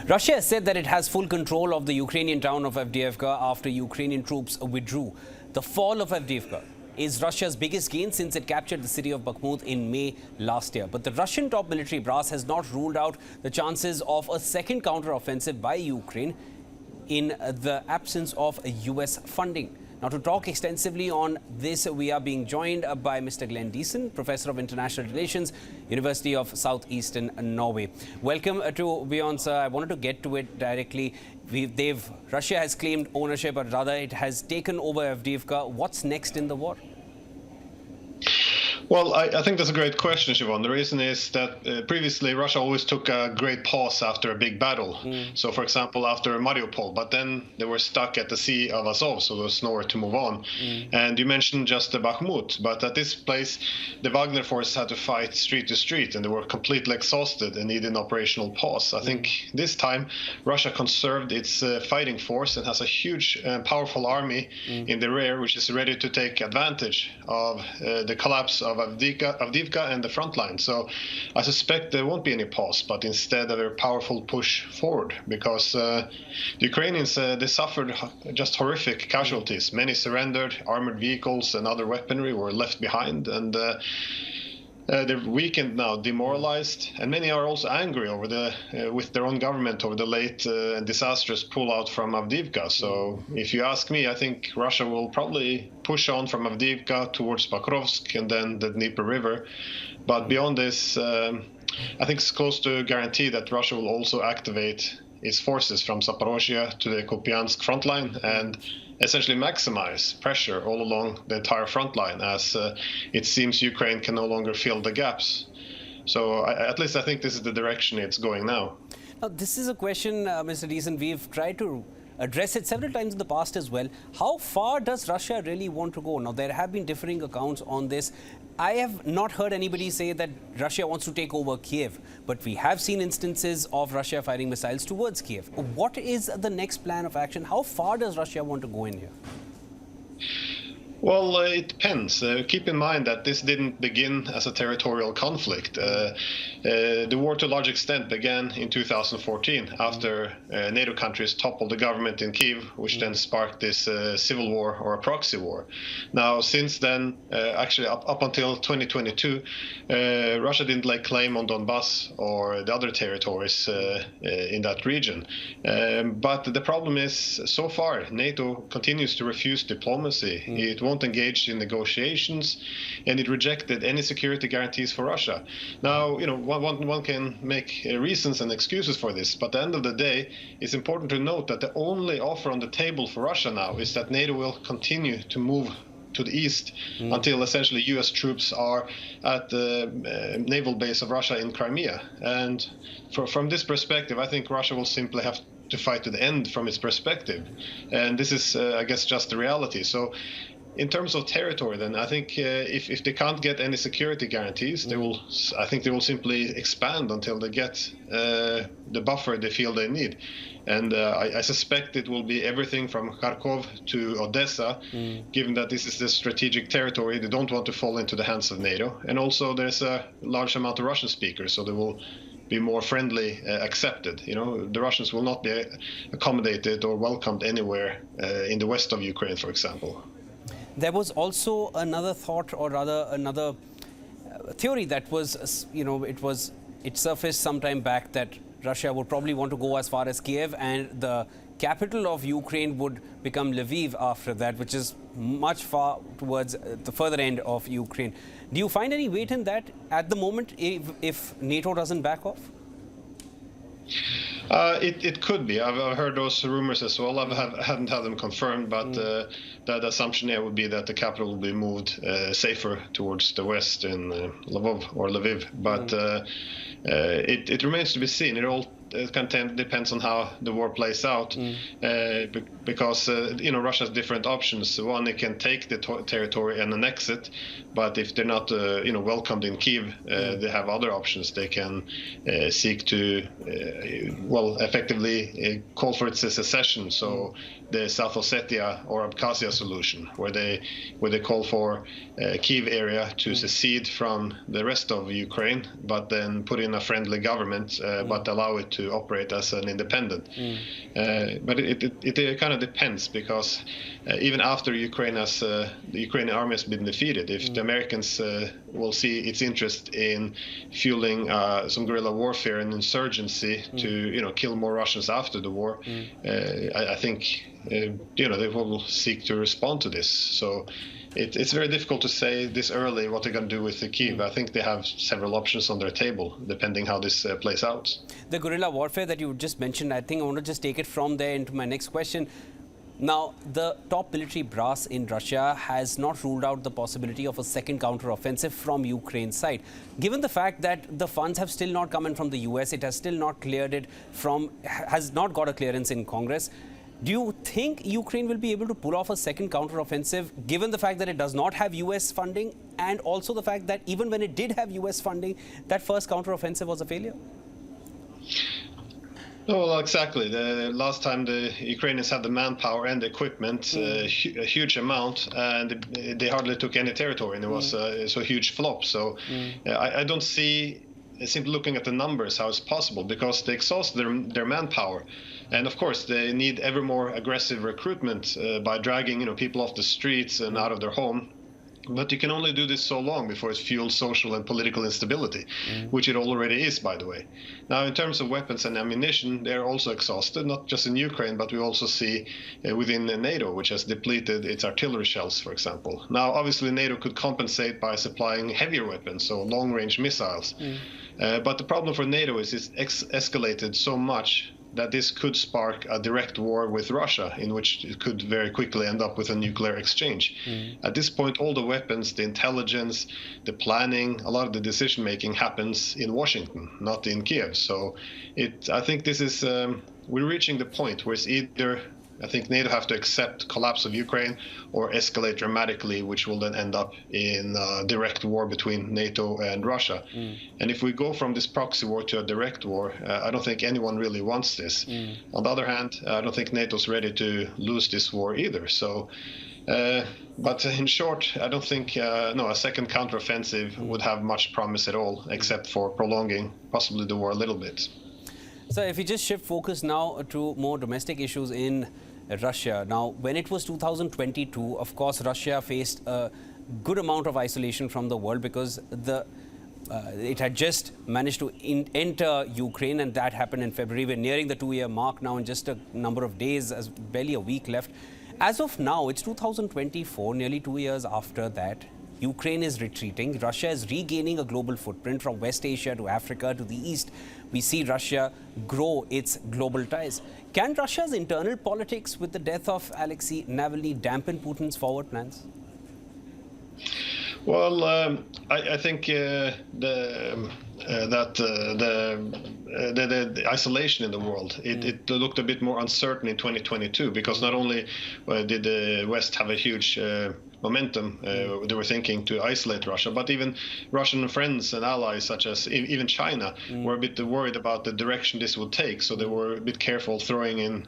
Russia has said that it has full control of the Ukrainian town of Avdiivka after Ukrainian troops withdrew. The fall of Avdiivka is Russia's biggest gain since it captured the city of Bakhmut in May last year. But the Russian top military brass has not ruled out the chances of a second counteroffensive by Ukraine in the absence of US funding. Now, to talk extensively on this, we are being joined by Mr. Glenn Deason, Professor of International Relations, University of Southeastern Norway. Welcome to WION, sir. I wanted to get to it directly. Russia has claimed ownership, or rather it has taken over Avdiivka. What's next in the war? Well, I think that's a great question, Siobhan. The reason is that previously Russia always took a great pause after a big battle. So, for example, after Mariupol, but then they were stuck at the Sea of Azov, so there was nowhere to move on. And you mentioned just the Bakhmut, but at this place, the Wagner force had to fight street to street, and they were completely exhausted and needed an operational pause. I think this time Russia conserved its fighting force and has a huge and powerful army in the rear, which is ready to take advantage of the collapse of Avdiivka and the front line. So I suspect there won't be any pause, but instead a very powerful push forward, because the Ukrainians, they suffered just horrific casualties. Many surrendered, armored vehicles and other weaponry were left behind, and they're weakened now, demoralized, and many are also angry over with their own government over the late and disastrous pullout from Avdiivka. So if you ask me, I think Russia will probably push on from Avdiivka towards Pokrovsk and then the Dnieper River. But beyond this, I think it's close to a guarantee that Russia will also activate its forces from Zaporozhye to the Kupiansk front line and essentially maximize pressure all along the entire front line, as it seems Ukraine can no longer fill the gaps. So at least I think this is the direction it's going now. Now, this is a question, Mr. Deason, we've tried to address it several times in the past as well. How far does Russia really want to go? Now, there have been differing accounts on this. I have not heard anybody say that Russia wants to take over Kiev, but we have seen instances of Russia firing missiles towards Kiev. What is the next plan of action? How far does Russia want to go in here? Well, it depends. Keep in mind that this didn't begin as a territorial conflict. The war, to a large extent, began in 2014 after NATO countries toppled the government in Kyiv, which then sparked this civil war or a proxy war. Now, since then, actually up until 2022, Russia didn't lay claim on Donbass or the other territories in that region. But the problem is, so far, NATO continues to refuse diplomacy. It won't engage in negotiations, and it rejected any security guarantees for Russia. Now, you know, one can make reasons and excuses for this, but at the end of the day, it's important to note that the only offer on the table for Russia now is that NATO will continue to move to the east until essentially US troops are at the naval base of Russia in Crimea. And from this perspective, I think Russia will simply have to fight to the end from its perspective. And this is, I guess, just the reality. So in terms of territory, then, I think if they can't get any security guarantees, I think they will simply expand until they get the buffer they feel they need. And I suspect it will be everything from Kharkov to Odessa, given that this is the strategic territory. They don't want to fall into the hands of NATO. And also there's a large amount of Russian speakers, so they will be more friendly accepted. You know, the Russians will not be accommodated or welcomed anywhere in the west of Ukraine, for example. There was also another thought, or rather another theory that was, you know, it surfaced some time back that Russia would probably want to go as far as Kiev, and the capital of Ukraine would become Lviv after that, which is much far towards the further end of Ukraine. Do you find any weight in that at the moment if NATO doesn't back off? It could be. I've heard those rumors as well. I haven't had them confirmed, but the assumption here would be that the capital will be moved safer towards the west in Lviv. But it remains to be seen. It depends on how the war plays out, because you know, Russia has different options. One, it can take the territory and annex it, but if they're not you know, welcomed in Kyiv, they have other options. They can seek to well, effectively call for its secession. So the South Ossetia or Abkhazia solution, where they call for Kyiv area to secede from the rest of Ukraine, but then put in a friendly government, but allow it to to operate as an independent. But it kind of depends, because even after the Ukrainian army has been defeated, if the Americans will see its interest in fueling some guerrilla warfare and insurgency to kill more Russians after the war, I think they will seek to respond to this. So it's very difficult to say this early what they're going to do with the Kyiv. I think they have several options on their table, depending how this plays out. The guerrilla warfare that you just mentioned, I think I want to just take it from there into my next question. Now, the top military brass in Russia has not ruled out the possibility of a second counteroffensive from Ukraine's side. Given the fact that the funds have still not come in from the US, it has still not cleared it has not got a clearance in Congress. Do you think Ukraine will be able to pull off a second counteroffensive, given the fact that it does not have US funding, and also the fact that even when it did have US funding, that first counteroffensive was a failure? No, well, exactly. The last time the Ukrainians had the manpower and the equipment, a huge amount, and they hardly took any territory, and it was a huge flop. So I don't see, simply looking at the numbers, how it's possible, because they exhaust their manpower. And of course, they need ever more aggressive recruitment by dragging people off the streets and out of their home. But you can only do this so long before it fuels social and political instability, which it already is, by the way. Now, in terms of weapons and ammunition, they're also exhausted, not just in Ukraine, but we also see within NATO, which has depleted its artillery shells, for example. Now, obviously, NATO could compensate by supplying heavier weapons, so long-range missiles. But the problem for NATO is it's escalated so much that this could spark a direct war with Russia, in which it could very quickly end up with a nuclear exchange. At this point, all the weapons, the intelligence, the planning, a lot of the decision-making happens in Washington, not in Kiev. So I think this is, we're reaching the point where it's either, I think NATO have to accept collapse of Ukraine or escalate dramatically, which will then end up in a direct war between NATO and Russia. And if we go from this proxy war to a direct war, I don't think anyone really wants this. On the other hand, I don't think NATO's ready to lose this war either. So, but in short, I don't think a second counteroffensive would have much promise at all, except for prolonging possibly the war a little bit. So if we just shift focus now to more domestic issues in Russia. Now, when it was 2022, of course, Russia faced a good amount of isolation from the world because it had just managed to enter Ukraine, and that happened in February. We're nearing the 2-year mark now in just a number of days, as barely a week left. As of now, it's 2024, nearly 2 years after that. Ukraine is retreating. Russia is regaining a global footprint from West Asia to Africa to the East. We see Russia grow its global ties. Can Russia's internal politics with the death of Alexei Navalny dampen Putin's forward plans? Well, I think the isolation in the world, it looked a bit more uncertain in 2022, because not only did the West have a huge momentum, they were thinking to isolate Russia, but even Russian friends and allies, such as even China, were a bit worried about the direction this would take. So they were a bit careful throwing in,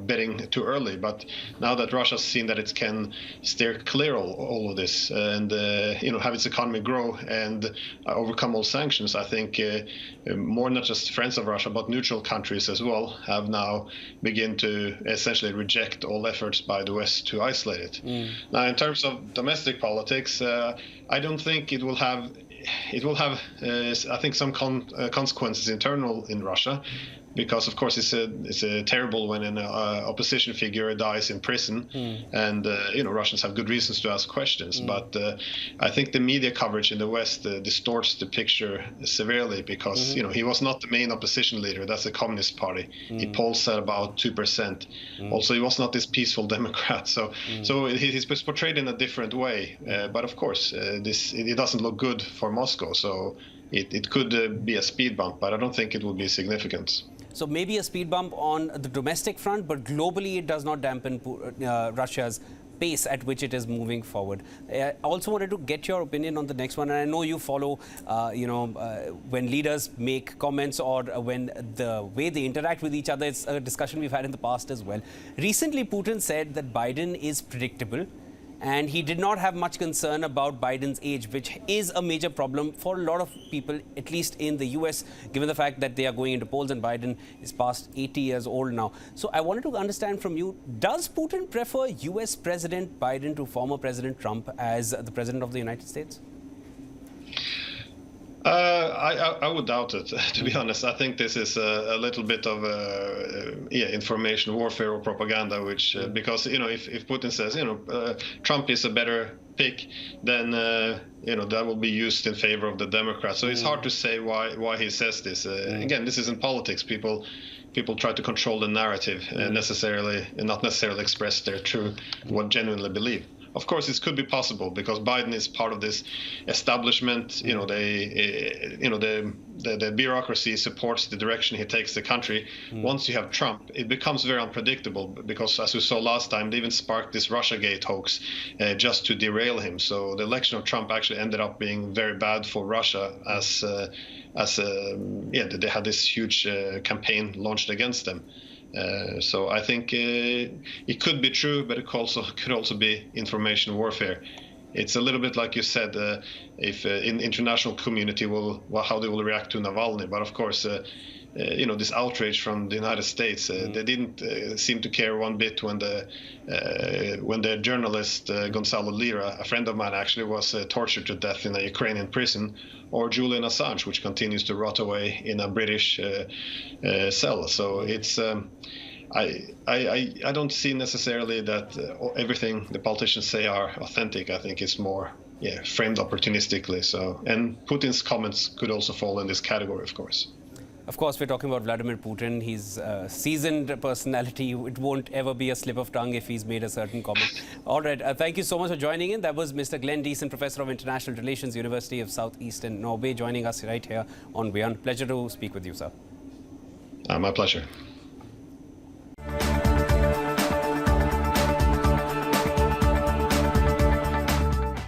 betting too early. But now that Russia's seen that it can steer clear all of this and, have its economy grow and overcome all sanctions, I think more not just friends of Russia, but neutral countries as well have now begun to essentially reject all efforts by the West to isolate it. Now, in terms of domestic politics, I don't think it will have. I think, some consequences internal in Russia, because of course it's terrible when an opposition figure dies in prison, and Russians have good reasons to ask questions. But I think the media coverage in the West distorts the picture severely, because he was not the main opposition leader. That's the Communist Party. He polls at about 2%. Also, he was not this peaceful Democrat. So he's portrayed in a different way. But of course, it doesn't look good for Moscow. So it could be a speed bump, but I don't think it will be significant. So maybe a speed bump on the domestic front, but globally it does not dampen Russia's pace at which it is moving forward. I also wanted to get your opinion on the next one. And I know you follow, when leaders make comments or when the way they interact with each other. It's a discussion we've had in the past as well. Recently, Putin said that Biden is predictable. And he did not have much concern about Biden's age, which is a major problem for a lot of people, at least in the US, given the fact that they are going into polls and Biden is past 80 years old now. So I wanted to understand from you, does Putin prefer US President Biden to former President Trump as the President of the United States? I would doubt it, to be honest. I think this is a little bit of information warfare or propaganda, which because if Putin says Trump is a better pick, then that will be used in favor of the Democrats. So it's hard to say why he says this. Again, this is in politics. People try to control the narrative and not necessarily express their true what genuinely believe. Of course, this could be possible because Biden is part of this establishment. The bureaucracy supports the direction he takes the country. Once you have Trump, it becomes very unpredictable because, as we saw last time, they even sparked this Russiagate hoax just to derail him. So the election of Trump actually ended up being very bad for Russia as they had this huge campaign launched against them. So I think it could be true, but it could also be information warfare. It's a little bit like you said, if in the international community how they will react to Navalny. But of course, this outrage from the United States, they didn't seem to care one bit when the journalist Gonzalo Lira, a friend of mine, actually was tortured to death in a Ukrainian prison, or Julian Assange, which continues to rot away in a British cell. So it's I don't see necessarily that everything the politicians say are authentic. I think it's more framed opportunistically. So, and Putin's comments could also fall in this category, of course. Of course, we're talking about Vladimir Putin. He's a seasoned personality. It won't ever be a slip of tongue if he's made a certain comment. All right. Thank you so much for joining in. That was Mr. Glenn Deason, Professor of International Relations, University of Southeastern Norway, joining us right here on WION. Pleasure to speak with you, sir. My pleasure.